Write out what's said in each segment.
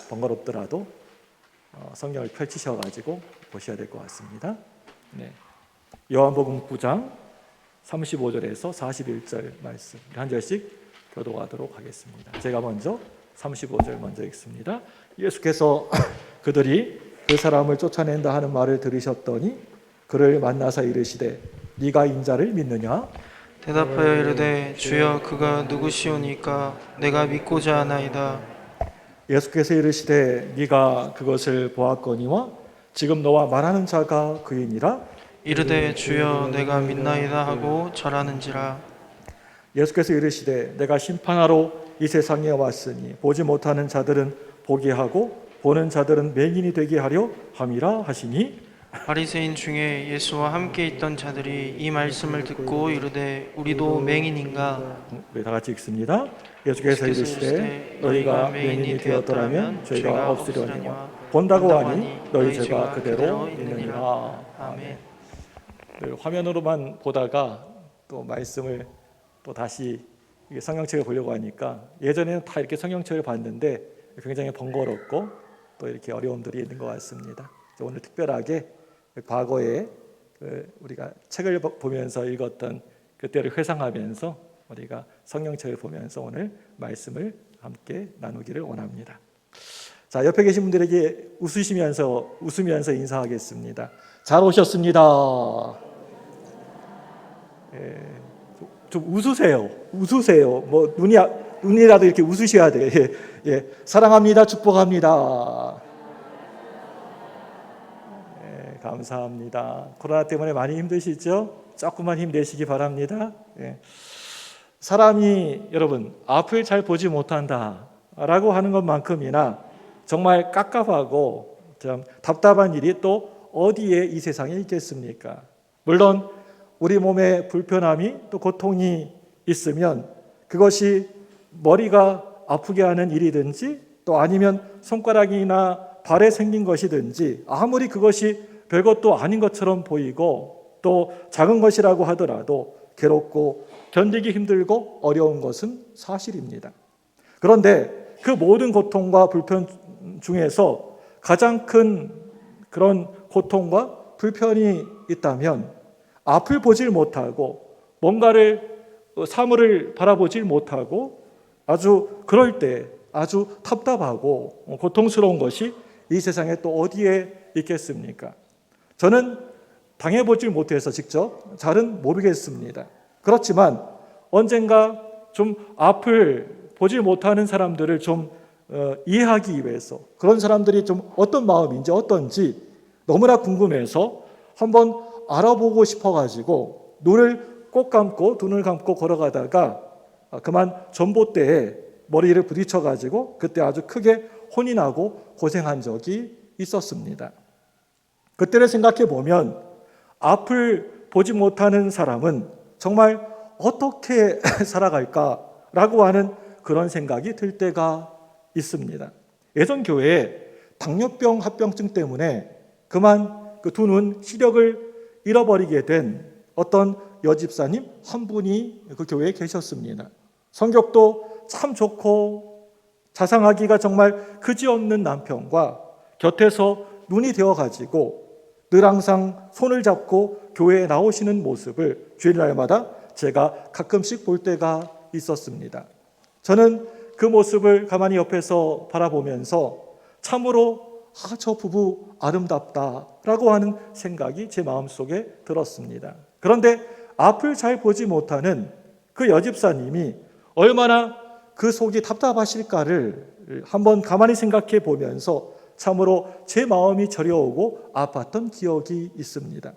번거롭더라도 성경을 펼치셔가지고 보셔야 될 것 같습니다. 네. 요한복음 9장 35절에서 41절 말씀 한 절씩 교독하도록 하겠습니다. 제가 먼저 35절 먼저 읽습니다. 예수께서 그들이 그 사람을 쫓아낸다 하는 말을 들으셨더니 그를 만나서 이르시되 네가 인자를 믿느냐? 대답하여 이르되 주여 그가 누구시오니까 내가 믿고자 하나이다. 예수께서 이르시되 네가 그것을 보았거니와 지금 너와 말하는 자가 그이니라. 이르되 주여 내가 믿나이다 하고 절하는지라. 예수께서 이르시되 내가 심판하러 이 세상에 왔으니 보지 못하는 자들은 보게 하고 보는 자들은 맹인이 되게 하려 함이라 하시니 바리새인 중에 예수와 함께 있던 자들이 이 말씀을 듣고 이르되 우리도 맹인인가? 네, 다 같이 읽습니다. 예수께서 이르시되 너희가 맹인이 되었더라면 죄가 없으려니와 본다고 하니 너희 죄가 그대로 있느니라. 아멘. 네, 화면으로만 보다가 또 말씀을 또 다시 성경책을 보려고 하니까 예전에는 다 이렇게 성경책을 봤는데 굉장히 번거롭고 또 이렇게 어려움들이 있는 것 같습니다. 오늘 특별하게 과거에 우리가 책을 보면서 읽었던 그때를 회상하면서 우리가 성경책을 보면서 오늘 말씀을 함께 나누기를 원합니다. 자, 옆에 계신 분들에게 웃으면서 인사하겠습니다. 잘 오셨습니다. 좀 웃으세요. 뭐 눈이라도 이렇게 웃으셔야 돼요. 예, 사랑합니다. 축복합니다. 감사합니다. 코로나 때문에 많이 힘드시죠? 조금만 힘내시기 바랍니다. 예. 사람이 여러분 앞을 잘 보지 못한다라고 하는 것만큼이나 정말 깝깝하고 참 답답한 일이 또 어디에 이 세상에 있겠습니까? 물론 우리 몸에 불편함이 또 고통이 있으면 그것이 머리가 아프게 하는 일이든지 또 아니면 손가락이나 발에 생긴 것이든지 아무리 그것이 별것도 아닌 것처럼 보이고 또 작은 것이라고 하더라도 괴롭고 견디기 힘들고 어려운 것은 사실입니다. 그런데 그 모든 고통과 불편 중에서 가장 큰 그런 고통과 불편이 있다면 앞을 보질 못하고 뭔가를 사물을 바라보질 못하고 아주 그럴 때 아주 답답하고 고통스러운 것이 이 세상에 또 어디에 있겠습니까? 저는 당해보질 못해서 직접 잘은 모르겠습니다. 그렇지만 언젠가 좀 앞을 보질 못하는 사람들을 좀 이해하기 위해서 그런 사람들이 좀 어떤 마음인지 어떤지 너무나 궁금해서 한번 알아보고 싶어가지고 눈을 꼭 감고 눈을 감고 걸어가다가 그만 전봇대에 머리를 부딪혀가지고 그때 아주 크게 혼이 나고 고생한 적이 있었습니다. 그때를 생각해 보면 앞을 보지 못하는 사람은 정말 어떻게 살아갈까라고 하는 그런 생각이 들 때가 있습니다. 예전 교회에 당뇨병 합병증 때문에 그만 그 두 눈 시력을 잃어버리게 된 어떤 여집사님 한 분이 그 교회에 계셨습니다. 성격도 참 좋고 자상하기가 정말 그지없는 남편과 곁에서 눈이 되어가지고 늘 항상 손을 잡고 교회에 나오시는 모습을 주일날마다 제가 가끔씩 볼 때가 있었습니다. 저는 그 모습을 가만히 옆에서 바라보면서 참으로 저 부부 아름답다라고 하는 생각이 제 마음속에 들었습니다. 그런데 앞을 잘 보지 못하는 그 여집사님이 얼마나 그 속이 답답하실까를 한번 가만히 생각해 보면서 참으로 제 마음이 저려오고 아팠던 기억이 있습니다.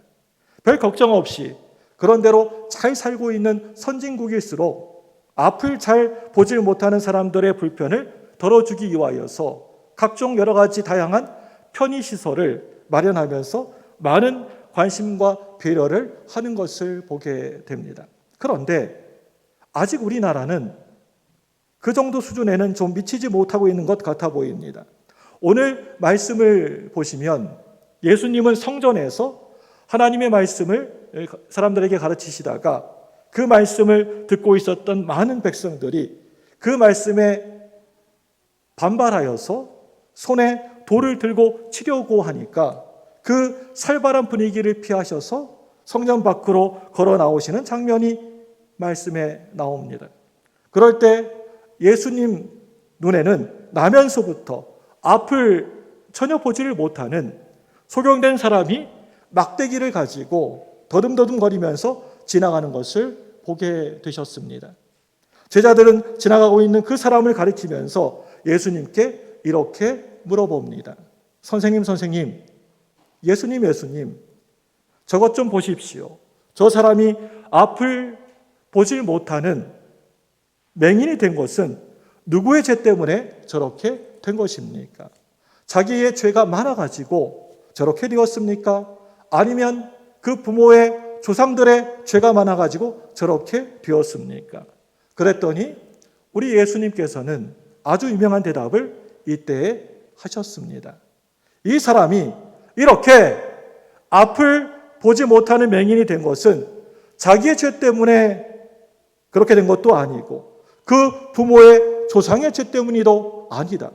별 걱정 없이 그런 대로 잘 살고 있는 선진국일수록 앞을 잘 보질 못하는 사람들의 불편을 덜어주기 위하여서 각종 여러 가지 다양한 편의시설을 마련하면서 많은 관심과 배려를 하는 것을 보게 됩니다. 그런데 아직 우리나라는 그 정도 수준에는 좀 미치지 못하고 있는 것 같아 보입니다. 오늘 말씀을 보시면 예수님은 성전에서 하나님의 말씀을 사람들에게 가르치시다가 그 말씀을 듣고 있었던 많은 백성들이 그 말씀에 반발하여서 손에 돌을 들고 치려고 하니까 그 살벌한 분위기를 피하셔서 성전 밖으로 걸어 나오시는 장면이 말씀에 나옵니다. 그럴 때 예수님 눈에는 나면서부터 앞을 전혀 보지를 못하는 소경된 사람이 막대기를 가지고 더듬더듬거리면서 지나가는 것을 보게 되셨습니다. 제자들은 지나가고 있는 그 사람을 가리키면서 예수님께 이렇게 물어봅니다. 선생님, 선생님, 예수님, 저것 좀 보십시오. 저 사람이 앞을 보질 못하는 맹인이 된 것은 누구의 죄 때문에 저렇게 된 것입니까? 자기의 죄가 많아가지고 저렇게 되었습니까? 아니면 그 부모의 조상들의 죄가 많아가지고 저렇게 되었습니까? 그랬더니 우리 예수님께서는 아주 유명한 대답을 이때에 하셨습니다. 이 사람이 이렇게 앞을 보지 못하는 맹인이 된 것은 자기의 죄 때문에 그렇게 된 것도 아니고 그 부모의 조상의 죄 때문이도 아니다.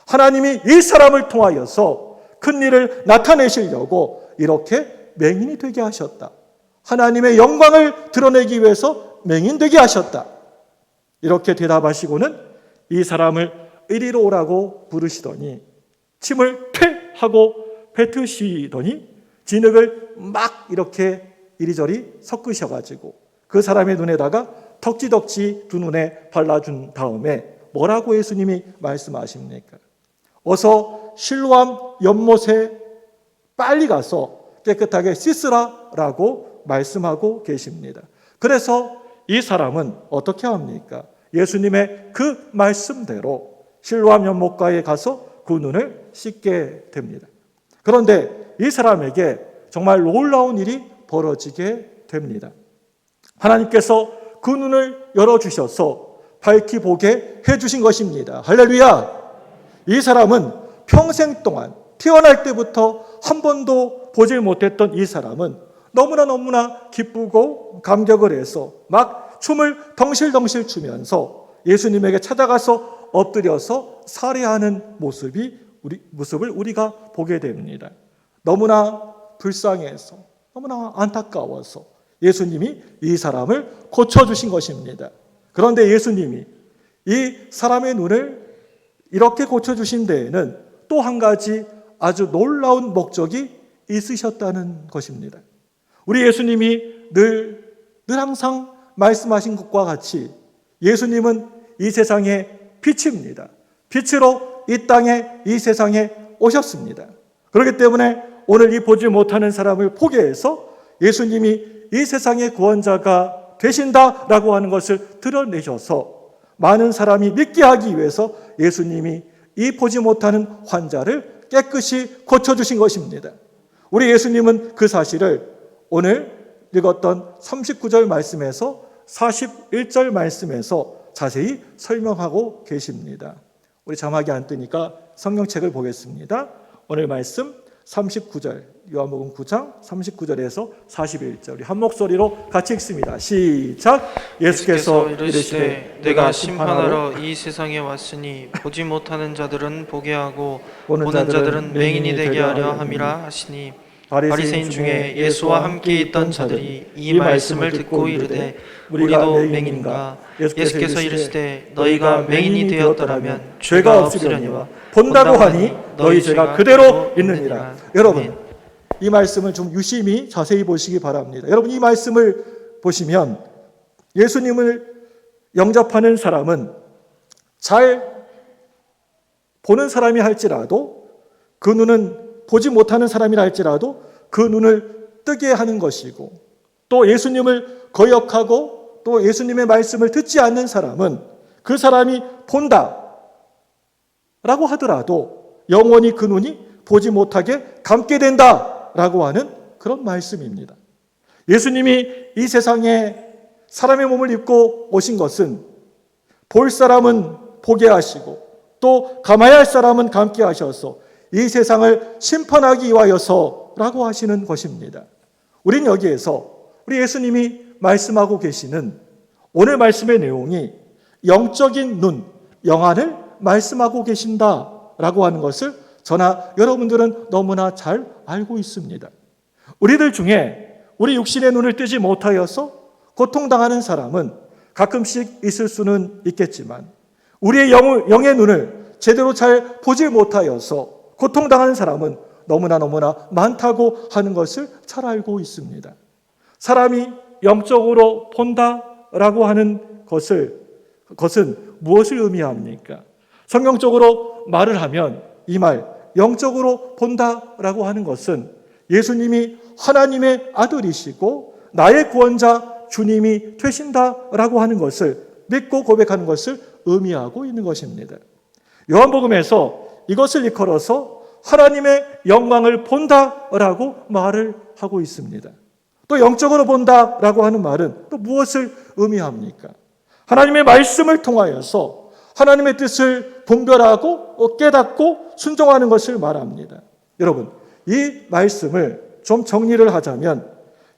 하나님이 이 사람을 통하여서 큰 일을 나타내시려고 이렇게 맹인이 되게 하셨다. 하나님의 영광을 드러내기 위해서 맹인되게 하셨다. 이렇게 대답하시고는 이 사람을 이리로 오라고 부르시더니 침을 퇴 하고 뱉으시더니 진흙을 막 이렇게 이리저리 섞으셔가지고 그 사람의 눈에다가 덕지덕지 두 눈에 발라준 다음에 뭐라고 예수님이 말씀하십니까? 어서 실로암 연못에 빨리 가서 깨끗하게 씻으라라고 말씀하고 계십니다. 그래서 이 사람은 어떻게 합니까? 예수님의 그 말씀대로 실로암 연못가에 가서 그 눈을 씻게 됩니다. 그런데 이 사람에게 정말 놀라운 일이 벌어지게 됩니다. 하나님께서 그 눈을 열어주셔서 밝히 보게 해주신 것입니다. 할렐루야! 이 사람은 평생 동안 태어날 때부터 한 번도 보질 못했던 이 사람은 너무나 기쁘고 감격을 해서 막 춤을 덩실덩실 추면서 예수님에게 찾아가서 엎드려서 살해하는 모습을 우리가 보게 됩니다. 너무나 불쌍해서 너무나 안타까워서 예수님이 이 사람을 고쳐주신 것입니다. 그런데 예수님이 이 사람의 눈을 이렇게 고쳐주신 데에는 또 한 가지 아주 놀라운 목적이 있으셨다는 것입니다. 우리 예수님이 늘 항상 말씀하신 것과 같이 예수님은 이 세상의 빛입니다. 빛으로 이 땅에 이 세상에 오셨습니다. 그렇기 때문에 오늘 이 보지 못하는 사람을 보게 해서 예수님이 이 세상의 구원자가 되신다라고 하는 것을 드러내셔서 많은 사람이 믿게 하기 위해서 예수님이 이 보지 못하는 환자를 깨끗이 고쳐주신 것입니다. 우리 예수님은 그 사실을 오늘 읽었던 39절 말씀에서 41절 말씀에서 자세히 설명하고 계십니다. 우리 자막이 안 뜨니까 성경책을 보겠습니다. 오늘 말씀 39절, 요한복음 9장 39절에서 41절 우리 한 목소리로 같이 읽습니다. 시작. 예수께서 이르시되 내가 심판하러 이 세상에 왔으니 보지 못하는 자들은 보게 하고 보는 자들은 맹인이 되게 하려 함이라 하시니 바리새인 중에 예수와 함께 있던 자들이 이 말씀을 듣고 이르되 우리도 맹인인가? 예수께서 이르시되 너희가 맹인이 되었더라면 죄가 없으려니와 본다고 하니 너희 죄가 그대로 있느니라. 여러분, 이 말씀을 좀 유심히 자세히 보시기 바랍니다. 여러분, 이 말씀을 보시면 예수님을 영접하는 사람은 잘 보는 사람이 할지라도 그 눈은 보지 못하는 사람이라 할지라도 그 눈을 뜨게 하는 것이고 또 예수님을 거역하고 또 예수님의 말씀을 듣지 않는 사람은 그 사람이 본다 라고 하더라도 영원히 그 눈이 보지 못하게 감게 된다라고 하는 그런 말씀입니다. 예수님이 이 세상에 사람의 몸을 입고 오신 것은 볼 사람은 보게 하시고 또 감아야 할 사람은 감게 하셔서 이 세상을 심판하기 위하여서라고 하시는 것입니다. 우린 여기에서 우리 예수님이 말씀하고 계시는 오늘 말씀의 내용이 영적인 눈, 영안을 말씀하고 계신다 라고 하는 것을 저나 여러분들은 너무나 잘 알고 있습니다. 우리들 중에 우리 육신의 눈을 뜨지 못하여서 고통당하는 사람은 가끔씩 있을 수는 있겠지만 우리의 영의 눈을 제대로 잘 보지 못하여서 고통당하는 사람은 너무나 많다고 하는 것을 잘 알고 있습니다. 사람이 영적으로 본다라고 하는 것은 무엇을 의미합니까? 성경적으로 말을 하면 이 말, 영적으로 본다라고 하는 것은 예수님이 하나님의 아들이시고 나의 구원자 주님이 되신다라고 하는 것을 믿고 고백하는 것을 의미하고 있는 것입니다. 요한복음에서 이것을 일컬어서 하나님의 영광을 본다라고 말을 하고 있습니다. 또 영적으로 본다라고 하는 말은 또 무엇을 의미합니까? 하나님의 말씀을 통하여서 하나님의 뜻을 분별하고 깨닫고 순종하는 것을 말합니다. 여러분, 이 말씀을 좀 정리를 하자면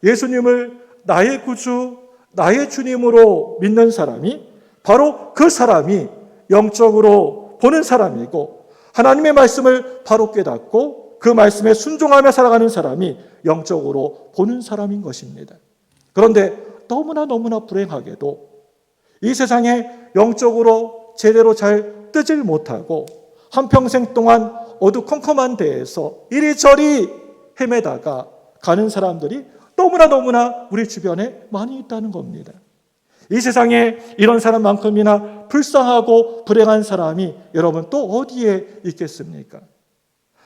예수님을 나의 구주, 나의 주님으로 믿는 사람이 바로 그 사람이 영적으로 보는 사람이고 하나님의 말씀을 바로 깨닫고 그 말씀에 순종하며 살아가는 사람이 영적으로 보는 사람인 것입니다. 그런데 너무나 불행하게도 이 세상에 영적으로 제대로 잘 뜨질 못하고 한평생 동안 어두컴컴한 데에서 이리저리 헤매다가 가는 사람들이 너무나 우리 주변에 많이 있다는 겁니다. 이 세상에 이런 사람만큼이나 불쌍하고 불행한 사람이 여러분 또 어디에 있겠습니까?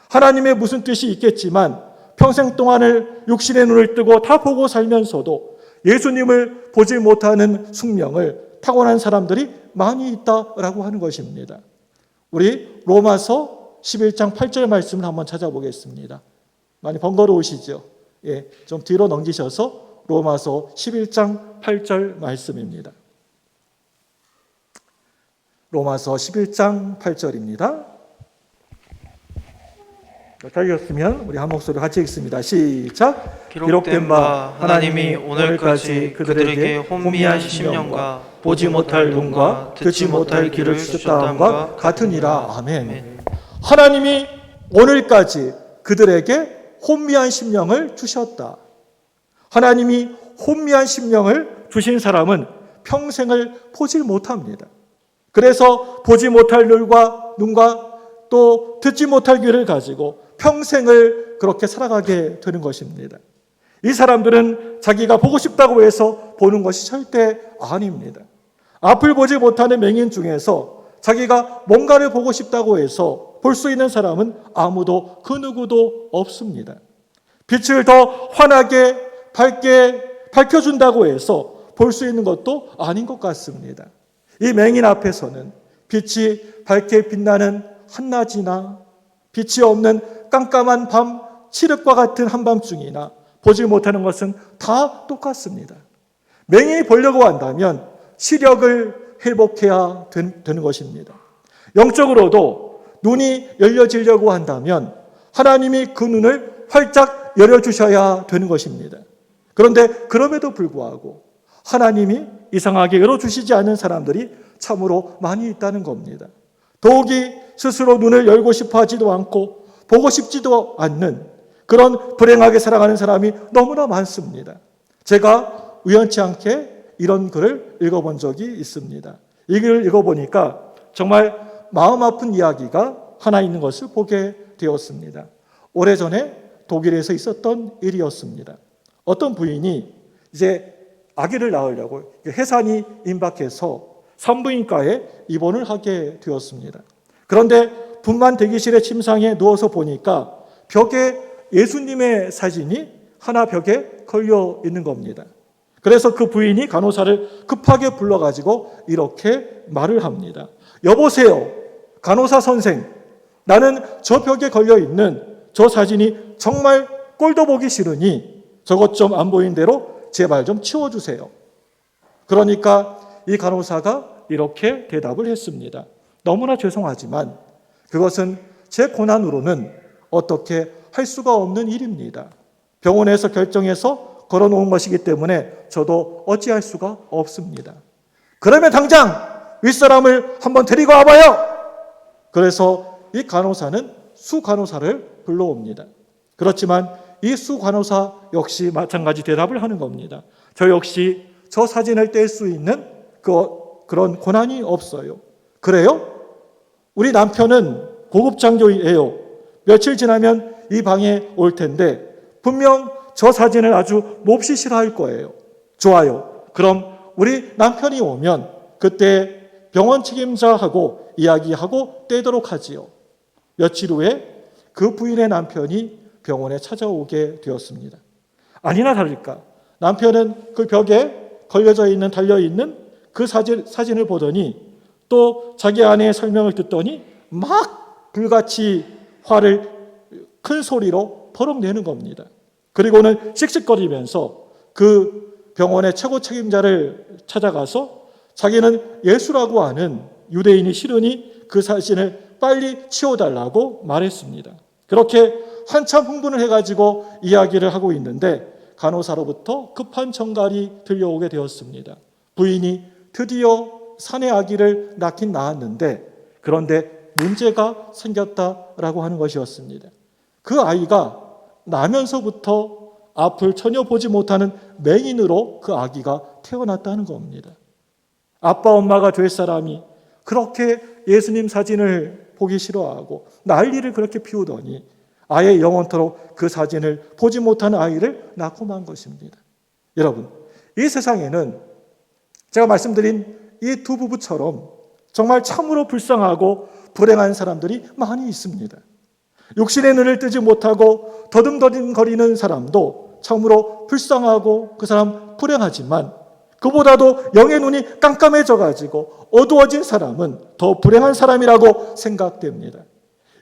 하나님의 무슨 뜻이 있겠지만 평생 동안을 육신의 눈을 뜨고 다 보고 살면서도 예수님을 보지 못하는 숙명을 타고난 사람들이 많이 있다라고 하는 것입니다. 우리 로마서 11장 8절 말씀을 한번 찾아보겠습니다. 많이 번거로우시죠? 예, 좀 뒤로 넘기셔서 로마서 11장 8절 말씀입니다. 로마서 11장 8절입니다. 다 읽었으면 우리 한 목소리로 같이 읽습니다. 시작. 기록된 바 하나님이 오늘까지 그들에게 혼미한 심령과 보지 못할 눈과 듣지 못할 귀를 주셨다함과 같으니라. 아멘. 하나님이 오늘까지 그들에게 혼미한 심령을 주셨다. 하나님이 혼미한 심령을 주신 사람은 평생을 보질 못합니다. 그래서 보지 못할 눈과 또 듣지 못할 귀를 가지고 평생을 그렇게 살아가게 되는 것입니다. 이 사람들은 자기가 보고 싶다고 해서 보는 것이 절대 아닙니다. 앞을 보지 못하는 맹인 중에서 자기가 뭔가를 보고 싶다고 해서 볼 수 있는 사람은 아무도 그 누구도 없습니다. 빛을 더 환하게 밝게 밝혀준다고 해서 볼 수 있는 것도 아닌 것 같습니다. 이 맹인 앞에서는 빛이 밝게 빛나는 한낮이나 빛이 없는 깜깜한 밤, 칠흑과 같은 한밤중이나 보지 못하는 것은 다 똑같습니다. 맹인이 보려고 한다면 시력을 회복해야 되는 것입니다. 영적으로도 눈이 열려지려고 한다면 하나님이 그 눈을 활짝 열어주셔야 되는 것입니다. 그런데 그럼에도 불구하고 하나님이 이상하게 열어주시지 않는 사람들이 참으로 많이 있다는 겁니다. 더욱이 스스로 눈을 열고 싶어 하지도 않고 보고 싶지도 않는 그런 불행하게 살아가는 사람이 너무나 많습니다. 제가 우연치 않게 이런 글을 읽어본 적이 있습니다. 이 글을 읽어보니까 정말 마음 아픈 이야기가 하나 있는 것을 보게 되었습니다. 오래전에 독일에서 있었던 일이었습니다. 어떤 부인이 이제 아기를 낳으려고 해산이 임박해서 산부인과에 입원을 하게 되었습니다. 그런데 분만 대기실의 침상에 누워서 보니까 벽에 예수님의 사진이 하나 벽에 걸려 있는 겁니다. 그래서 그 부인이 간호사를 급하게 불러가지고 이렇게 말을 합니다. 여보세요, 간호사 선생. 나는 저 벽에 걸려 있는 저 사진이 정말 꼴도 보기 싫으니 저것 좀 안 보이는 대로 제발 좀 치워주세요. 그러니까 이 간호사가 이렇게 대답을 했습니다. 너무나 죄송하지만 그것은 제 고난으로는 어떻게 할 수가 없는 일입니다. 병원에서 결정해서 걸어놓은 것이기 때문에 저도 어찌할 수가 없습니다. 그러면 당장 윗사람을 한번 데리고 와봐요. 그래서 이 간호사는 수간호사를 불러옵니다. 그렇지만 이 수간호사 역시 마찬가지 대답을 하는 겁니다. 저 역시 저 사진을 뗄 수 있는 그런 권한이 없어요. 그래요? 우리 남편은 고급 장교예요. 며칠 지나면 이 방에 올 텐데 분명 저 사진을 아주 몹시 싫어할 거예요. 좋아요. 그럼 우리 남편이 오면 그때 병원 책임자하고 이야기하고 떼도록 하지요. 며칠 후에 그 부인의 남편이 병원에 찾아오게 되었습니다. 아니나 다를까 남편은 그 벽에 걸려져 있는 달려있는 그 사진을 보더니 또 자기 아내의 설명을 듣더니 막 불같이 화를 큰 소리로 버럭 내는 겁니다. 그리고는 씩씩거리면서 그 병원의 최고 책임자를 찾아가서 자기는 예수라고 하는 유대인이 싫으니 그 사진을 빨리 치워달라고 말했습니다. 그렇게 한참 흥분을 해가지고 이야기를 하고 있는데 간호사로부터 급한 전갈이 들려오게 되었습니다. 부인이 드디어 사내 아기를 낳긴 낳았는데 그런데 문제가 생겼다라고 하는 것이었습니다. 그 아이가 나면서부터 앞을 전혀 보지 못하는 맹인으로 그 아기가 태어났다는 겁니다. 아빠 엄마가 될 사람이 그렇게 예수님 사진을 보기 싫어하고 난리를 그렇게 피우더니 아예 영원토록 그 사진을 보지 못하는 아이를 낳고 만 것입니다. 여러분, 이 세상에는 제가 말씀드린 이 두 부부처럼 정말 참으로 불쌍하고 불행한 사람들이 많이 있습니다. 육신의 눈을 뜨지 못하고 더듬더듬거리는 사람도 참으로 불쌍하고 그 사람 불행하지만 그보다도 영의 눈이 깜깜해져가지고 어두워진 사람은 더 불행한 사람이라고 생각됩니다.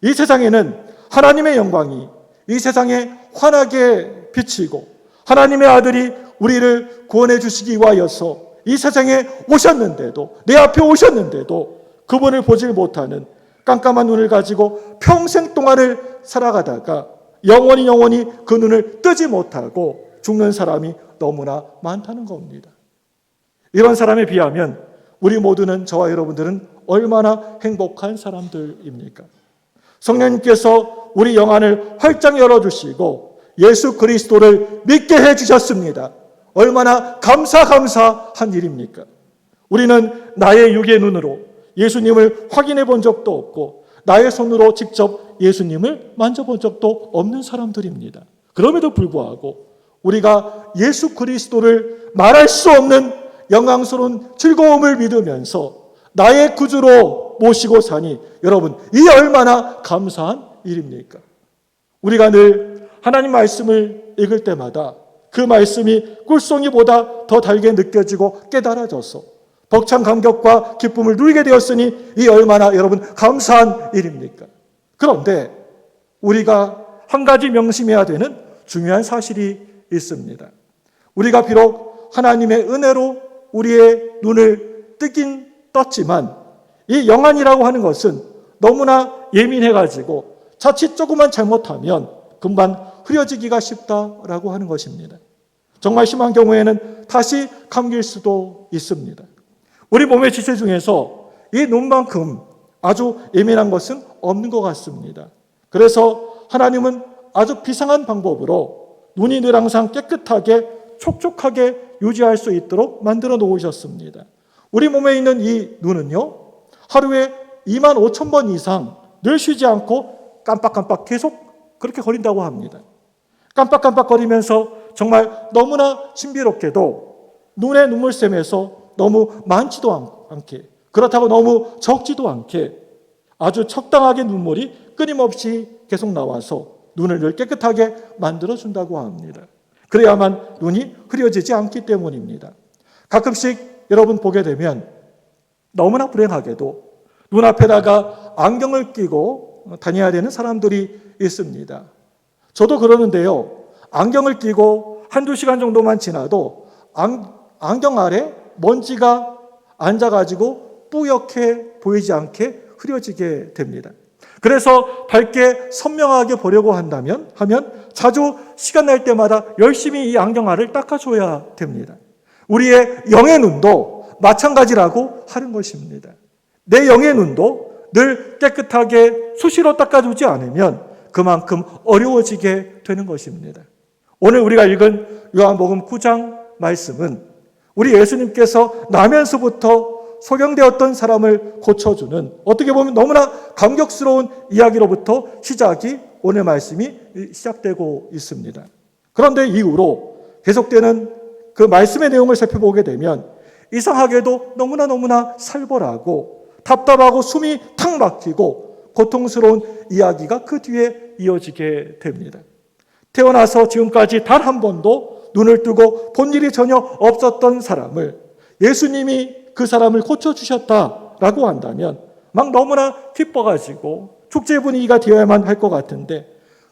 이 세상에는 하나님의 영광이 이 세상에 환하게 비치고 하나님의 아들이 우리를 구원해 주시기 위하여서 이 세상에 오셨는데도 내 앞에 오셨는데도 그분을 보지 못하는 깜깜한 눈을 가지고 평생 동안을 살아가다가 영원히 그 눈을 뜨지 못하고 죽는 사람이 너무나 많다는 겁니다. 이런 사람에 비하면 우리 모두는 저와 여러분들은 얼마나 행복한 사람들입니까? 성령님께서 우리 영안을 활짝 열어주시고 예수 그리스도를 믿게 해주셨습니다. 얼마나 감사한 일입니까? 우리는 나의 육의 눈으로 예수님을 확인해 본 적도 없고 나의 손으로 직접 예수님을 만져본 적도 없는 사람들입니다. 그럼에도 불구하고 우리가 예수 그리스도를 말할 수 없는 영광스러운 즐거움을 믿으면서 나의 구주로 모시고 사니 여러분 이 얼마나 감사한 일입니까? 우리가 늘 하나님 말씀을 읽을 때마다 그 말씀이 꿀송이보다 더 달게 느껴지고 깨달아져서 벅찬 감격과 기쁨을 누리게 되었으니 이 얼마나 여러분 감사한 일입니까? 그런데 우리가 한 가지 명심해야 되는 중요한 사실이 있습니다. 우리가 비록 하나님의 은혜로 우리의 눈을 뜨긴 떴지만 이 영안이라고 하는 것은 너무나 예민해가지고 자칫 조금만 잘못하면 금방 흐려지기가 쉽다라고 하는 것입니다. 정말 심한 경우에는 다시 감길 수도 있습니다. 우리 몸의 지체 중에서 이 눈만큼 아주 예민한 것은 없는 것 같습니다. 그래서 하나님은 아주 비상한 방법으로 눈이 늘 항상 깨끗하게 촉촉하게 유지할 수 있도록 만들어 놓으셨습니다. 우리 몸에 있는 이 눈은요, 하루에 25,000번 이상 늘 쉬지 않고 깜빡깜빡 계속 그렇게 거린다고 합니다. 깜빡깜빡거리면서 정말 너무나 신비롭게도 눈의 눈물샘에서 너무 많지도 않게 그렇다고 너무 적지도 않게 아주 적당하게 눈물이 끊임없이 계속 나와서 눈을 늘 깨끗하게 만들어준다고 합니다. 그래야만 눈이 흐려지지 않기 때문입니다. 가끔씩 여러분 보게 되면 너무나 불행하게도 눈앞에다가 안경을 끼고 다녀야 되는 사람들이 있습니다. 저도 그러는데요. 안경을 끼고 한두 시간 정도만 지나도 안경 아래 먼지가 앉아가지고 뿌옇게 보이지 않게 흐려지게 됩니다. 그래서 밝게 선명하게 보려고 하면 자주 시간 날 때마다 열심히 이 안경알을 닦아줘야 됩니다. 우리의 영의 눈도 마찬가지라고 하는 것입니다. 내 영의 눈도 늘 깨끗하게 수시로 닦아주지 않으면 그만큼 어려워지게 되는 것입니다. 오늘 우리가 읽은 요한복음 9장 말씀은 우리 예수님께서 나면서부터 소경되었던 사람을 고쳐주는 어떻게 보면 너무나 감격스러운 이야기로부터 시작이 오늘 말씀이 시작되고 있습니다. 그런데 이후로 계속되는 그 말씀의 내용을 살펴보게 되면 이상하게도 너무나 살벌하고 답답하고 숨이 탁 막히고 고통스러운 이야기가 그 뒤에 이어지게 됩니다. 태어나서 지금까지 단 한 번도 눈을 뜨고 본 일이 전혀 없었던 사람을 예수님이 그 사람을 고쳐주셨다라고 한다면 막 너무나 기뻐가지고 축제 분위기가 되어야만 할 것 같은데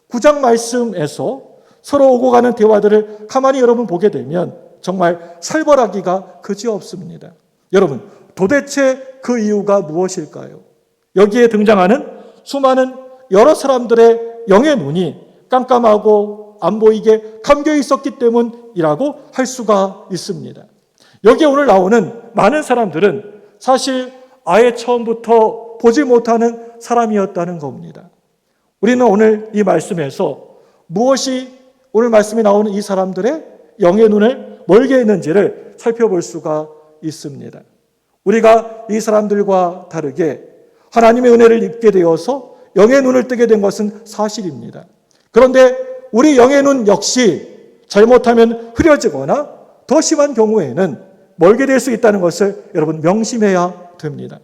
9장 말씀에서 서로 오고 가는 대화들을 가만히 여러분 보게 되면 정말 살벌하기가 그지없습니다. 여러분, 도대체 그 이유가 무엇일까요? 여기에 등장하는 수많은 여러 사람들의 영의 눈이 깜깜하고 안 보이게 감겨 있었기 때문이라고 할 수가 있습니다. 여기에 오늘 나오는 많은 사람들은 사실 아예 처음부터 보지 못하는 사람이었다는 겁니다. 우리는 오늘 이 말씀에서 무엇이 오늘 말씀에 나오는 이 사람들의 영의 눈을 멀게 했는지를 살펴볼 수가 있습니다. 우리가 이 사람들과 다르게 하나님의 은혜를 입게 되어서 영의 눈을 뜨게 된 것은 사실입니다. 그런데 우리 영의 눈 역시 잘못하면 흐려지거나 더 심한 경우에는 멀게 될 수 있다는 것을 여러분 명심해야 됩니다.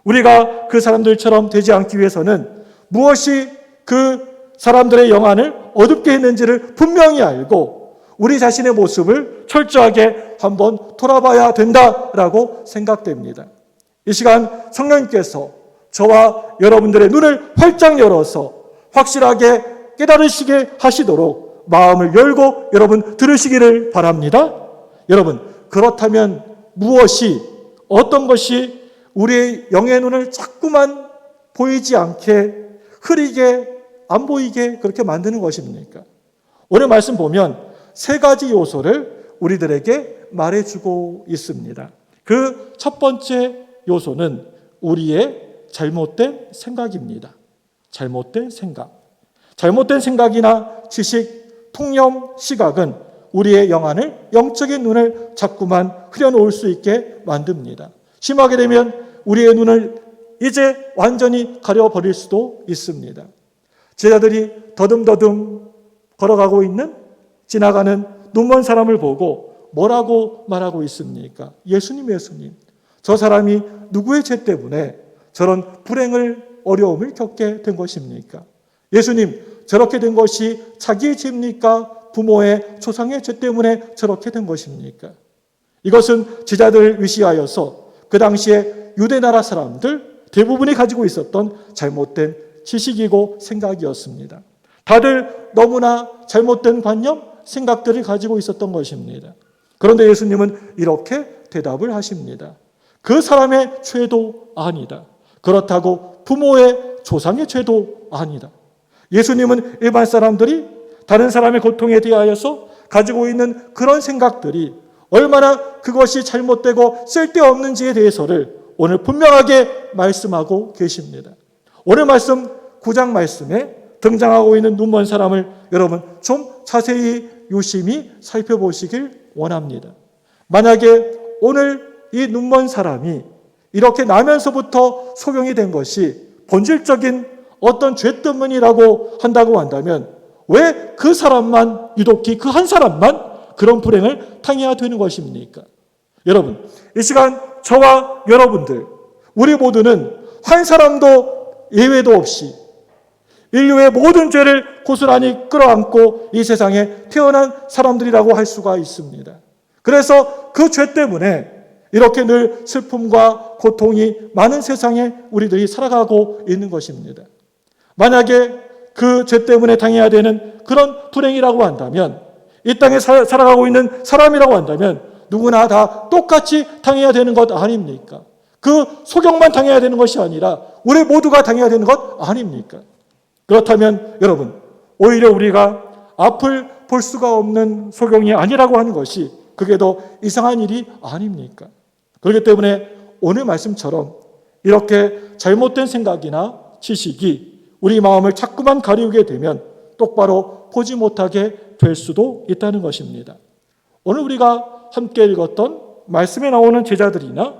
우리가 그 사람들처럼 되지 않기 위해서는 무엇이 그 사람들의 영안을 어둡게 했는지를 분명히 알고 우리 자신의 모습을 철저하게 한번 돌아봐야 된다라고 생각됩니다. 이 시간 성령님께서 저와 여러분들의 눈을 활짝 열어서 확실하게 깨달으시게 하시도록 마음을 열고 여러분 들으시기를 바랍니다. 여러분, 그렇다면 무엇이 어떤 것이 우리의 영의 눈을 자꾸만 보이지 않게 흐리게 안 보이게 그렇게 만드는 것입니까? 오늘 말씀 보면 세 가지 요소를 우리들에게 말해주고 있습니다. 그 첫 번째 요소는 우리의 잘못된 생각입니다. 잘못된 생각. 잘못된 생각이나 지식, 통념, 시각은 우리의 영안을, 영적인 눈을 자꾸만 흐려놓을 수 있게 만듭니다. 심하게 되면 우리의 눈을 이제 완전히 가려버릴 수도 있습니다. 제자들이 더듬더듬 걸어가고 있는 지나가는 눈먼 사람을 보고 뭐라고 말하고 있습니까? 예수님, 예수님. 저 사람이 누구의 죄 때문에 저런 불행을, 어려움을 겪게 된 것입니까? 예수님, 저렇게 된 것이 자기의 죄입니까? 부모의, 조상의 죄 때문에 저렇게 된 것입니까? 이것은 제자들을 위시하여서 그 당시에 유대 나라 사람들 대부분이 가지고 있었던 잘못된 지식이고 생각이었습니다. 다들 너무나 잘못된 관념, 생각들을 가지고 있었던 것입니다. 그런데 예수님은 이렇게 대답을 하십니다. 그 사람의 죄도 아니다. 그렇다고 부모의, 조상의 죄도 아니다. 예수님은 일반 사람들이 다른 사람의 고통에 대하여서 가지고 있는 그런 생각들이 얼마나 그것이 잘못되고 쓸데없는지에 대해서를 오늘 분명하게 말씀하고 계십니다. 오늘 말씀 9장 말씀에 등장하고 있는 눈먼 사람을 여러분 좀 자세히 유심히 살펴보시길 원합니다. 만약에 오늘 이 눈먼 사람이 이렇게 나면서부터 소경이 된 것이 본질적인 어떤 죄 때문이라고 한다고 한다면 왜 그 사람만, 유독히 그 한 사람만 그런 불행을 당해야 되는 것입니까? 여러분, 이 시간 저와 여러분들, 우리 모두는 한 사람도 예외도 없이 인류의 모든 죄를 고스란히 끌어안고 이 세상에 태어난 사람들이라고 할 수가 있습니다. 그래서 그 죄 때문에 이렇게 늘 슬픔과 고통이 많은 세상에 우리들이 살아가고 있는 것입니다. 만약에 그 죄 때문에 당해야 되는 그런 불행이라고 한다면, 이 땅에 살아가고 있는 사람이라고 한다면 누구나 다 똑같이 당해야 되는 것 아닙니까? 그 소경만 당해야 되는 것이 아니라 우리 모두가 당해야 되는 것 아닙니까? 그렇다면 여러분, 오히려 우리가 앞을 볼 수가 없는 소경이 아니라고 하는 것이 그게 더 이상한 일이 아닙니까? 그렇기 때문에 오늘 말씀처럼 이렇게 잘못된 생각이나 지식이 우리 마음을 자꾸만 가리우게 되면 똑바로 보지 못하게 될 수도 있다는 것입니다. 오늘 우리가 함께 읽었던 말씀에 나오는 제자들이나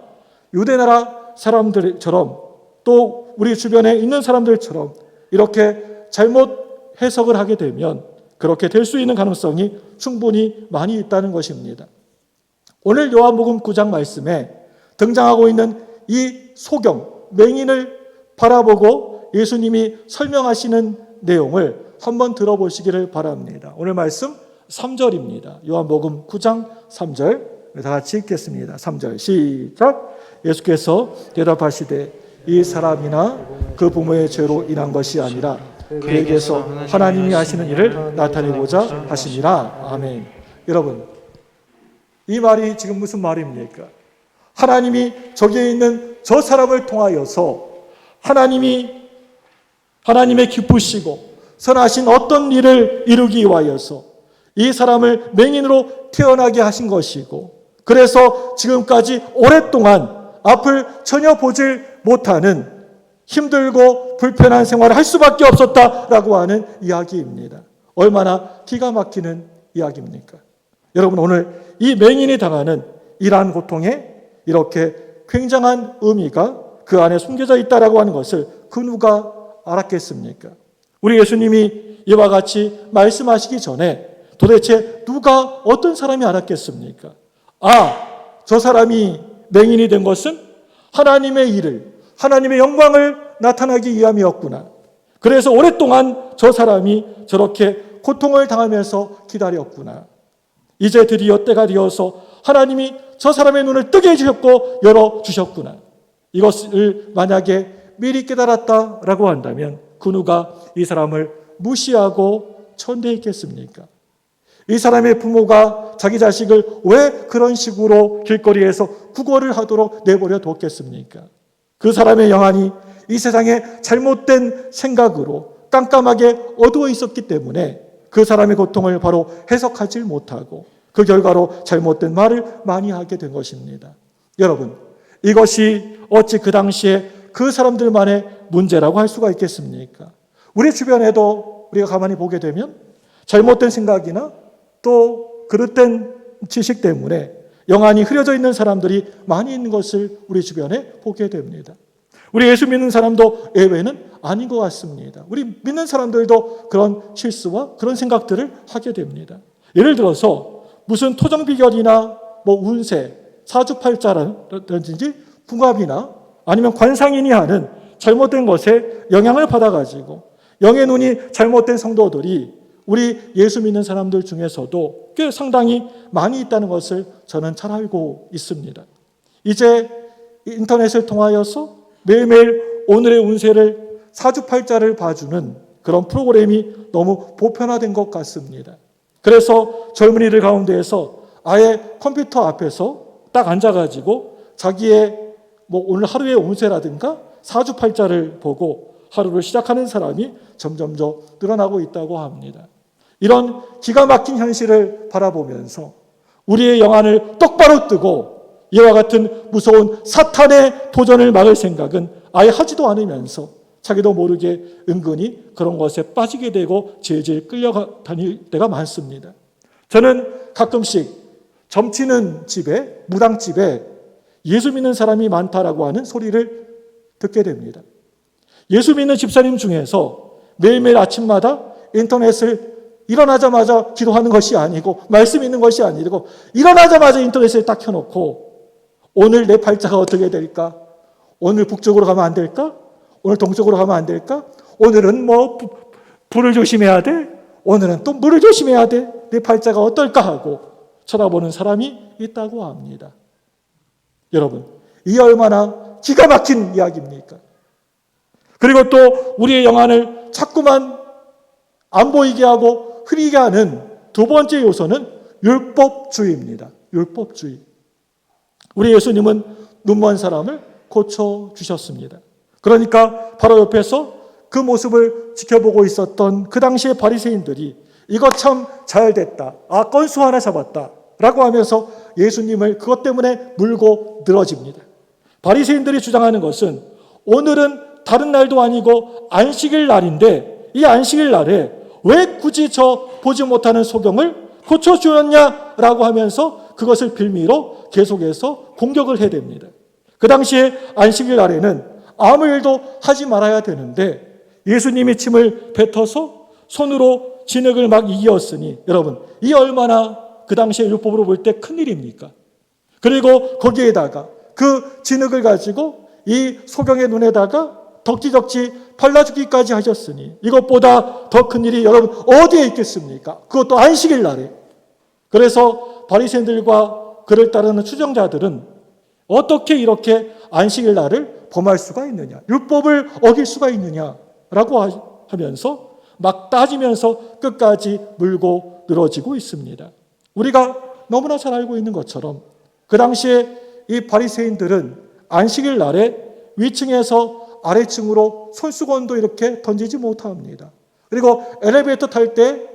유대나라 사람들처럼 또 우리 주변에 있는 사람들처럼 이렇게 잘못 해석을 하게 되면 그렇게 될 수 있는 가능성이 충분히 많이 있다는 것입니다. 오늘 요한복음 9장 말씀에 등장하고 있는 이 소경, 맹인을 바라보고 예수님이 설명하시는 내용을 한번 들어보시기를 바랍니다. 오늘 말씀 3절입니다. 요한복음 9장 3절 다 같이 읽겠습니다. 3절 시작. 예수께서 대답하시되 이 사람이나 그 부모의 죄로 인한 것이 아니라 그에게서 하나님이 하시는 일을 나타내고자 하시니라. 아멘. 여러분, 이 말이 지금 무슨 말입니까? 하나님이 저기에 있는 저 사람을 통하여서 하나님의 기쁘시고 선하신 어떤 일을 이루기 위하여서 이 사람을 맹인으로 태어나게 하신 것이고, 그래서 지금까지 오랫동안 앞을 전혀 보질 못하는 힘들고 불편한 생활을 할 수밖에 없었다라고 하는 이야기입니다. 얼마나 기가 막히는 이야기입니까? 여러분, 오늘 이 맹인이 당하는 이러한 고통에 이렇게 굉장한 의미가 그 안에 숨겨져 있다라고 하는 것을 그 누가 알았겠습니까? 우리 예수님이 이와 같이 말씀하시기 전에 도대체 누가 어떤 사람이 알았겠습니까? 저 사람이 맹인이 된 것은 하나님의 일을, 하나님의 영광을 나타나기 위함이었구나. 그래서 오랫동안 저 사람이 저렇게 고통을 당하면서 기다렸구나. 이제 드디어 때가 되어서 하나님이 저 사람의 눈을 뜨게 해주셨고 열어주셨구나. 이것을 만약에 미리 깨달았다라고 한다면 그 누가 이 사람을 무시하고 천대했겠습니까? 이 사람의 부모가 자기 자식을 왜 그런 식으로 길거리에서 구걸을 하도록 내버려 뒀겠습니까? 그 사람의 영안이 이 세상에 잘못된 생각으로 깜깜하게 어두워 있었기 때문에 그 사람의 고통을 바로 해석하지 못하고 그 결과로 잘못된 말을 많이 하게 된 것입니다. 여러분, 이것이 어찌 그 당시에 그 사람들만의 문제라고 할 수가 있겠습니까? 우리 주변에도 우리가 가만히 보게 되면 잘못된 생각이나 또 그릇된 지식 때문에 영안이 흐려져 있는 사람들이 많이 있는 것을 우리 주변에 보게 됩니다. 우리 예수 믿는 사람도 예외는 아닌 것 같습니다. 우리 믿는 사람들도 그런 실수와 그런 생각들을 하게 됩니다. 예를 들어서 무슨 토정비결이나 운세, 사주팔자라든지 궁합이나 아니면 관상인이 하는 잘못된 것에 영향을 받아가지고 영의 눈이 잘못된 성도들이 우리 예수 믿는 사람들 중에서도 꽤 상당히 많이 있다는 것을 저는 잘 알고 있습니다. 이제 인터넷을 통하여서 매일매일 오늘의 운세를 사주팔자를 봐주는 그런 프로그램이 너무 보편화된 것 같습니다. 그래서 젊은이들 가운데에서 아예 컴퓨터 앞에서 딱 앉아가지고 자기의 오늘 하루의 운세라든가 사주팔자를 보고 하루를 시작하는 사람이 점점 더 늘어나고 있다고 합니다. 이런 기가 막힌 현실을 바라보면서 우리의 영안을 똑바로 뜨고 이와 같은 무서운 사탄의 도전을 막을 생각은 아예 하지도 않으면서 자기도 모르게 은근히 그런 것에 빠지게 되고 질질 끌려다닐 때가 많습니다. 저는 가끔씩 점치는 집에, 무당집에 예수 믿는 사람이 많다라고 하는 소리를 듣게 됩니다. 예수 믿는 집사님 중에서 매일매일 아침마다 인터넷을 일어나자마자 기도하는 것이 아니고 말씀 있는 것이 아니고 일어나자마자 인터넷을 딱 켜놓고 오늘 내 팔자가 어떻게 될까? 오늘 북쪽으로 가면 안 될까? 오늘 동쪽으로 가면 안 될까? 오늘은 불을 조심해야 돼? 오늘은 또 물을 조심해야 돼? 내 팔자가 어떨까 하고 쳐다보는 사람이 있다고 합니다. 여러분, 이 얼마나 기가 막힌 이야기입니까? 그리고 또 우리의 영안을 자꾸만 안 보이게 하고 흐리게 하는 두 번째 요소는 율법주의입니다. 율법주의. 우리 예수님은 눈먼 사람을 고쳐주셨습니다. 그러니까 바로 옆에서 그 모습을 지켜보고 있었던 그 당시의 바리새인들이 이거 참 잘됐다. 건수 하나 잡았다. 라고 하면서 예수님을 그것 때문에 물고 늘어집니다. 바리새인들이 주장하는 것은 오늘은 다른 날도 아니고 안식일 날인데 이 안식일 날에 왜 굳이 저 보지 못하는 소경을 고쳐주었냐라고 하면서 그것을 빌미로 계속해서 공격을 해댑니다. 그 당시에 안식일 날에는 아무 일도 하지 말아야 되는데 예수님이 침을 뱉어서 손으로 진흙을 막 이겼으니 여러분 이 얼마나 그 당시에 율법으로 볼 때 큰일입니까? 그리고 거기에다가 그 진흙을 가지고 이 소경의 눈에다가 덕지덕지 발라주기까지 하셨으니 이것보다 더 큰일이 여러분 어디에 있겠습니까? 그것도 안식일 날에. 그래서 바리새인들과 그를 따르는 추정자들은 어떻게 이렇게 안식일 날을 범할 수가 있느냐, 율법을 어길 수가 있느냐라고 하면서 막 따지면서 끝까지 물고 늘어지고 있습니다. 우리가 너무나 잘 알고 있는 것처럼 그 당시에 이 바리새인들은 안식일 날에 위층에서 아래층으로 손수건도 이렇게 던지지 못합니다. 그리고 엘리베이터 탈 때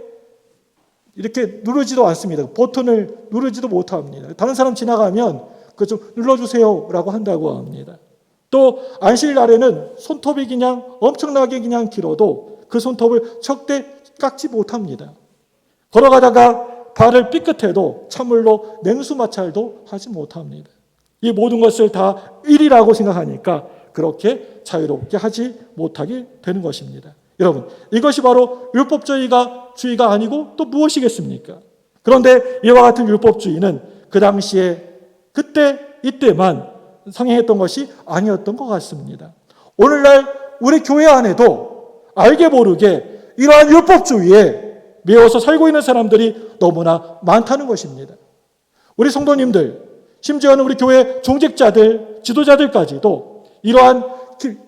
이렇게 누르지도 않습니다. 버튼을 누르지도 못합니다. 다른 사람 지나가면 그 좀 눌러주세요라고 한다고 합니다. 또 안식일 날에는 손톱이 그냥 엄청나게 그냥 길어도 그 손톱을 절대 깎지 못합니다. 걸어가다가 발을 삐끗해도 찬물로 냉수 마찰도 하지 못합니다. 이 모든 것을 다 일이라고 생각하니까 그렇게 자유롭게 하지 못하게 되는 것입니다. 여러분, 이것이 바로 율법주의가 아니고 또 무엇이겠습니까? 그런데 이와 같은 율법주의는 그 당시에 그때 이때만 성행했던 것이 아니었던 것 같습니다. 오늘날 우리 교회 안에도 알게 모르게 이러한 율법주의에 매여서 살고 있는 사람들이 너무나 많다는 것입니다. 우리 성도님들, 심지어는 우리 교회 종직자들, 지도자들까지도 이러한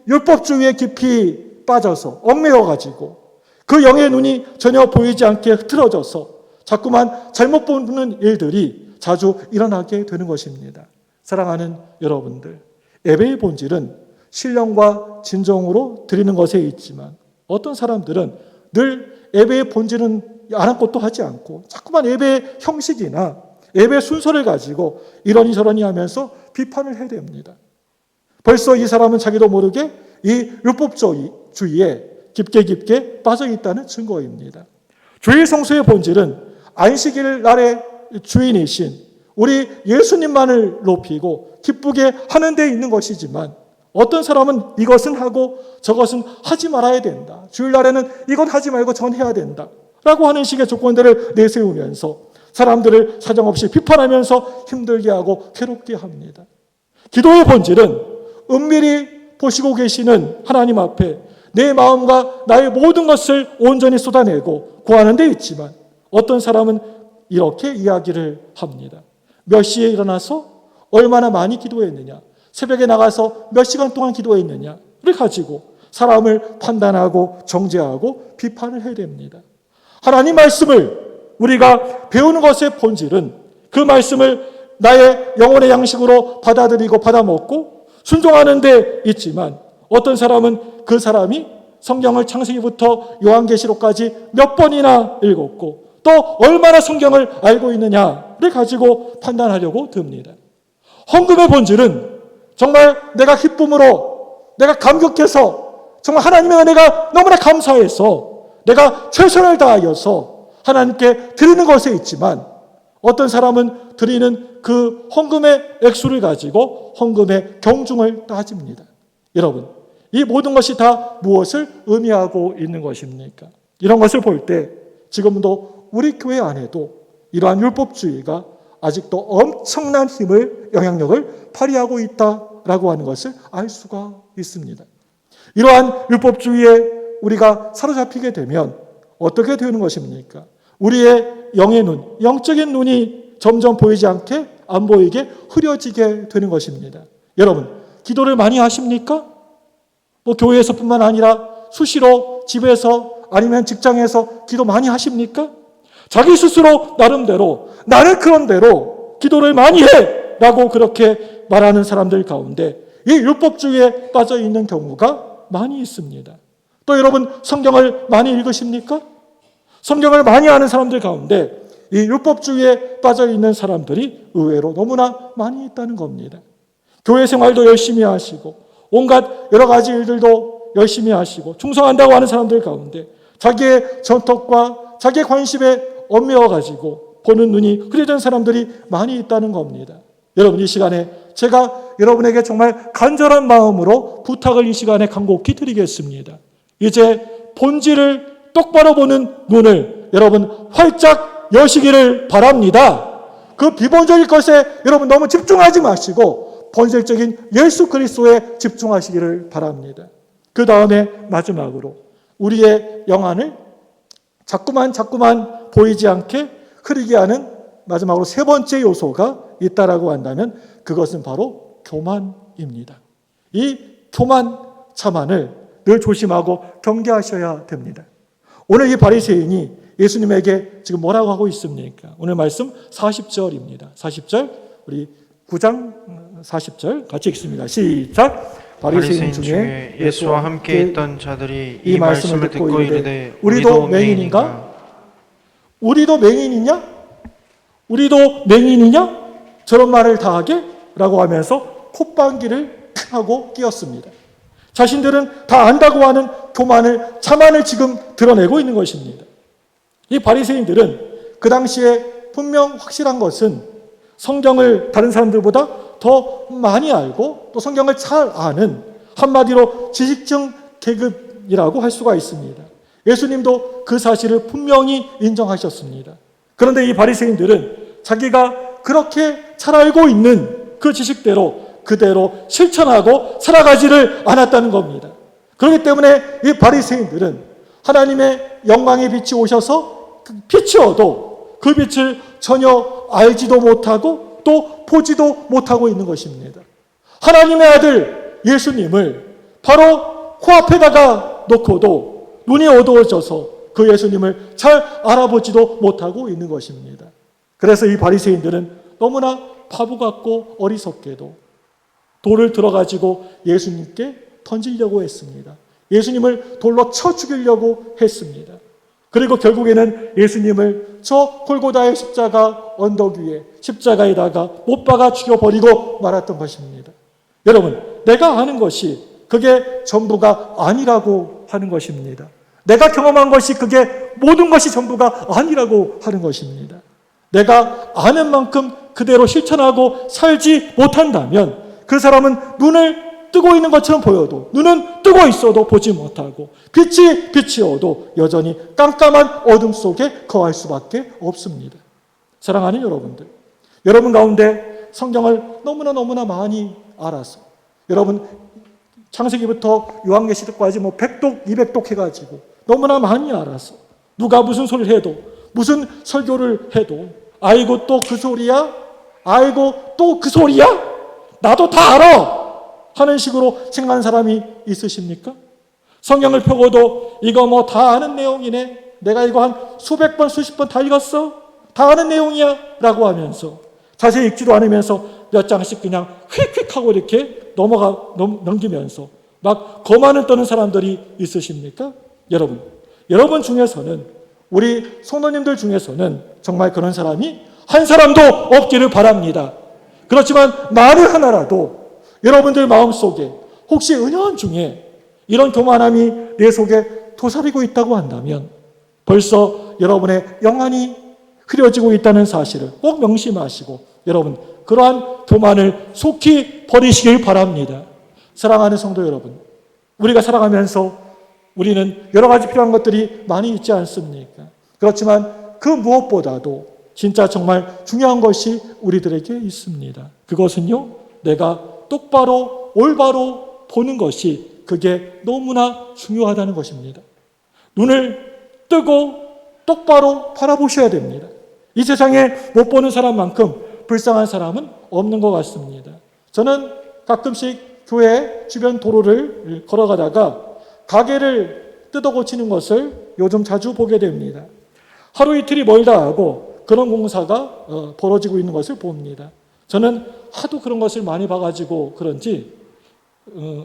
율법주의에 깊이 빠져서 얽매여가지고 그 영의 눈이 전혀 보이지 않게 흐트러져서 자꾸만 잘못 보는 일들이 자주 일어나게 되는 것입니다. 사랑하는 여러분들, 예배의 본질은 신령과 진정으로 드리는 것에 있지만 어떤 사람들은 늘 예배의 본질은 아랑곳도 하지 않고 자꾸만 예배의 형식이나 예배 순서를 가지고 이러니 저러니 하면서 비판을 해야 됩니다. 벌써 이 사람은 자기도 모르게 이 율법주의에 깊게 빠져 있다는 증거입니다. 주일 성수의 본질은 안식일 날의 주인이신 우리 예수님만을 높이고 기쁘게 하는 데 있는 것이지만 어떤 사람은 이것은 하고 저것은 하지 말아야 된다. 주일날에는 이건 하지 말고 전 해야 된다. 라고 하는 식의 조건들을 내세우면서 사람들을 사정없이 비판하면서 힘들게 하고 괴롭게 합니다. 기도의 본질은 은밀히 보시고 계시는 하나님 앞에 내 마음과 나의 모든 것을 온전히 쏟아내고 구하는 데 있지만 어떤 사람은 이렇게 이야기를 합니다. 몇 시에 일어나서 얼마나 많이 기도했느냐, 새벽에 나가서 몇 시간 동안 기도했느냐를 가지고 사람을 판단하고 정죄하고 비판을 해야 됩니다. 하나님 말씀을 우리가 배우는 것의 본질은 그 말씀을 나의 영혼의 양식으로 받아들이고 받아먹고 순종하는 데 있지만 어떤 사람은 그 사람이 성경을 창세기부터 요한계시록까지 몇 번이나 읽었고 또 얼마나 성경을 알고 있느냐를 가지고 판단하려고 듭니다. 헌금의 본질은 정말 내가 기쁨으로 내가 감격해서 정말 하나님의 은혜가 너무나 감사해서 내가 최선을 다하여서 하나님께 드리는 것에 있지만 어떤 사람은 드리는 그 헌금의 액수를 가지고 헌금의 경중을 따집니다. 여러분, 이 모든 것이 다 무엇을 의미하고 있는 것입니까? 이런 것을 볼 때 지금도 우리 교회 안에도 이러한 율법주의가 아직도 엄청난 힘을, 영향력을 발휘하고 있다라고 하는 것을 알 수가 있습니다. 이러한 율법주의에 우리가 사로잡히게 되면 어떻게 되는 것입니까? 우리의 영의 눈, 영적인 눈이 점점 보이지 않게 안 보이게 흐려지게 되는 것입니다. 여러분, 기도를 많이 하십니까? 교회에서뿐만 아니라 수시로 집에서 아니면 직장에서 기도 많이 하십니까? 자기 스스로 나름대로 나는 그런 대로 기도를 많이 해! 라고 그렇게 말하는 사람들 가운데 이 율법주의에 빠져 있는 경우가 많이 있습니다. 또 여러분 성경을 많이 읽으십니까? 성경을 많이 아는 사람들 가운데 이 율법주의에 빠져 있는 사람들이 의외로 너무나 많이 있다는 겁니다. 교회 생활도 열심히 하시고 온갖 여러 가지 일들도 열심히 하시고 충성한다고 하는 사람들 가운데 자기의 전통과 자기의 관심에 얽매여가지고 보는 눈이 흐려진 사람들이 많이 있다는 겁니다. 여러분, 이 시간에 제가 여러분에게 정말 간절한 마음으로 부탁을 이 시간에 간곡히 드리겠습니다. 이제 본질을 똑바로 보는 눈을 여러분 활짝 여시기를 바랍니다. 그 비본적인 것에 여러분 너무 집중하지 마시고 본질적인 예수 그리스도에 집중하시기를 바랍니다. 그 다음에 마지막으로 우리의 영안을 자꾸만 보이지 않게 흐리게 하는 마지막으로 세 번째 요소가 있다라고 한다면 그것은 바로 교만입니다. 이 교만 자만을 늘 조심하고 경계하셔야 됩니다. 오늘 이 바리새인이 예수님에게 지금 뭐라고 하고 있습니까? 오늘 말씀 40절입니다. 40절 우리 9장 40절 같이 읽습니다. 시작. 바리새인 중에 예수와 함께 있던 자들이 이 말씀을 듣고 이르되 우리도 맹인인가? 우리도 맹인이냐? 우리도 맹인이냐? 저런 말을 다 하게? 라고 하면서 콧방귀를 하고 끼었습니다. 자신들은 다 안다고 하는 교만을, 자만을 지금 드러내고 있는 것입니다. 이 바리새인들은 그 당시에 분명 확실한 것은 성경을 다른 사람들보다 더 많이 알고 또 성경을 잘 아는 한마디로 지식층 계급이라고 할 수가 있습니다. 예수님도 그 사실을 분명히 인정하셨습니다. 그런데 이 바리새인들은 자기가 그렇게 잘 알고 있는 그 지식대로 그대로 실천하고 살아가지를 않았다는 겁니다. 그렇기 때문에 이 바리새인들은 하나님의 영광의 빛이 오셔서 빛이어도 그 빛을 전혀 알지도 못하고 또 보지도 못하고 있는 것입니다. 하나님의 아들 예수님을 바로 코앞에다가 놓고도 눈이 어두워져서 그 예수님을 잘 알아보지도 못하고 있는 것입니다. 그래서 이 바리새인들은 너무나 바보 같고 어리석게도 돌을 들어가지고 예수님께 던지려고 했습니다. 예수님을 돌로 쳐 죽이려고 했습니다. 그리고 결국에는 예수님을 저 골고다의 십자가 언덕 위에 십자가에다가 못 박아 죽여버리고 말았던 것입니다. 여러분, 내가 아는 것이 그게 전부가 아니라고 하는 것입니다. 내가 경험한 것이 그게 모든 것이 전부가 아니라고 하는 것입니다. 내가 아는 만큼 그대로 실천하고 살지 못한다면 그 사람은 눈을 뜨고 있는 것처럼 보여도 눈은 뜨고 있어도 보지 못하고 빛이어도 여전히 깜깜한 어둠 속에 거할 수밖에 없습니다. 사랑하는 여러분들, 여러분 가운데 성경을 너무나 많이 알아서 여러분 창세기부터 요한계시록까지 100독 200독 해가지고 너무나 많이 알아서 누가 무슨 소리를 해도 무슨 설교를 해도 아이고 또 그 소리야? 아이고 또 그 소리야? 나도 다 알아! 하는 식으로 생각하는 사람이 있으십니까? 성경을 펴고도 이거 뭐 다 아는 내용이네. 내가 이거 한 수백 번 수십 번 다 읽었어. 다 아는 내용이야 라고 하면서 자세히 읽지도 않으면서 몇 장씩 그냥 휙휙 하고 이렇게 넘기면서 막 거만을 떠는 사람들이 있으십니까? 여러분 중에서는 우리 성도님들 중에서는 정말 그런 사람이 한 사람도 없기를 바랍니다. 그렇지만 만일 하나라도 여러분들 마음속에 혹시 은연중에 이런 교만함이 내 속에 도사리고 있다고 한다면 벌써 여러분의 영안이 흐려지고 있다는 사실을 꼭 명심하시고 여러분 그러한 교만을 속히 버리시길 바랍니다. 사랑하는 성도 여러분, 우리가 살아가면서 우리는 여러 가지 필요한 것들이 많이 있지 않습니까? 그렇지만 그 무엇보다도 진짜 정말 중요한 것이 우리들에게 있습니다. 그것은요, 내가 똑바로 올바로 보는 것이 그게 너무나 중요하다는 것입니다. 눈을 뜨고 똑바로 바라보셔야 됩니다. 이 세상에 못 보는 사람만큼 불쌍한 사람은 없는 것 같습니다. 저는 가끔씩 교회 주변 도로를 걸어가다가 가게를 뜯어 고치는 것을 요즘 자주 보게 됩니다. 하루 이틀이 멀다 하고 그런 공사가 벌어지고 있는 것을 봅니다. 저는 하도 그런 것을 많이 봐가지고 그런지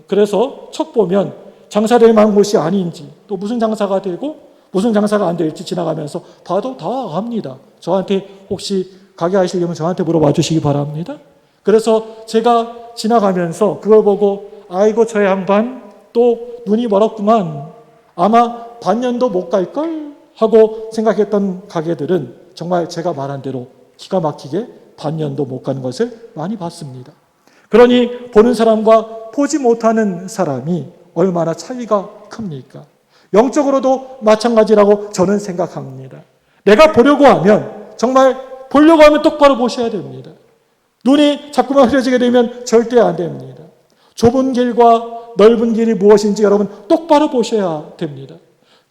그래서 척 보면 장사될 만한 곳이 아닌지 또 무슨 장사가 되고 무슨 장사가 안 될지 지나가면서 봐도 다 압니다. 저한테 혹시 가게 하시려면 저한테 물어봐 주시기 바랍니다. 그래서 제가 지나가면서 그걸 보고 아이고 저 양반 또 눈이 멀었구만, 아마 반년도 못 갈걸 하고 생각했던 가게들은 정말 제가 말한 대로 기가 막히게 반년도 못 가는 것을 많이 봤습니다. 그러니 보는 사람과 보지 못하는 사람이 얼마나 차이가 큽니까? 영적으로도 마찬가지라고 저는 생각합니다. 내가 보려고 하면, 정말 보려고 하면 똑바로 보셔야 됩니다. 눈이 자꾸만 흐려지게 되면 절대 안 됩니다. 좁은 길과 넓은 길이 무엇인지 여러분 똑바로 보셔야 됩니다.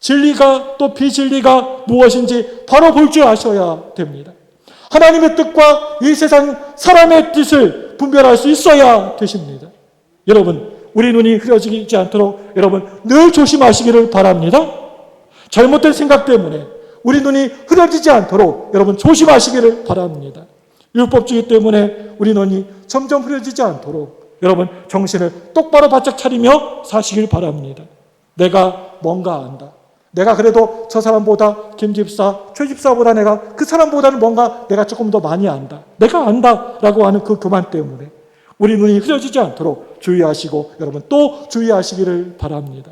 진리가 또 비진리가 무엇인지 바로 볼 줄 아셔야 됩니다. 하나님의 뜻과 이 세상 사람의 뜻을 분별할 수 있어야 되십니다. 여러분, 우리 눈이 흐려지지 않도록 여러분 늘 조심하시기를 바랍니다. 잘못된 생각 때문에 우리 눈이 흐려지지 않도록 여러분 조심하시기를 바랍니다. 율법주의 때문에 우리 눈이 점점 흐려지지 않도록 여러분 정신을 똑바로 바짝 차리며 사시길 바랍니다. 내가 뭔가 안다. 내가 그래도 저 사람보다 김 집사, 최 집사보다 내가 그 사람보다는 뭔가 내가 조금 더 많이 안다. 내가 안다라고 하는 그 교만 때문에 우리 눈이 흐려지지 않도록 주의하시고 여러분 또 주의하시기를 바랍니다.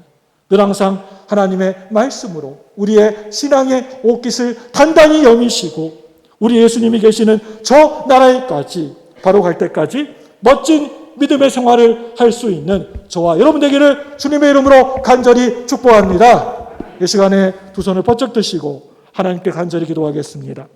늘 항상 하나님의 말씀으로 우리의 신앙의 옷깃을 단단히 여미시고 우리 예수님이 계시는 저 나라에까지 바로 갈 때까지 멋진 믿음의 생활을 할 수 있는 저와 여러분 되기를 주님의 이름으로 간절히 축복합니다. 이 시간에 두 손을 번쩍 드시고 하나님께 간절히 기도하겠습니다.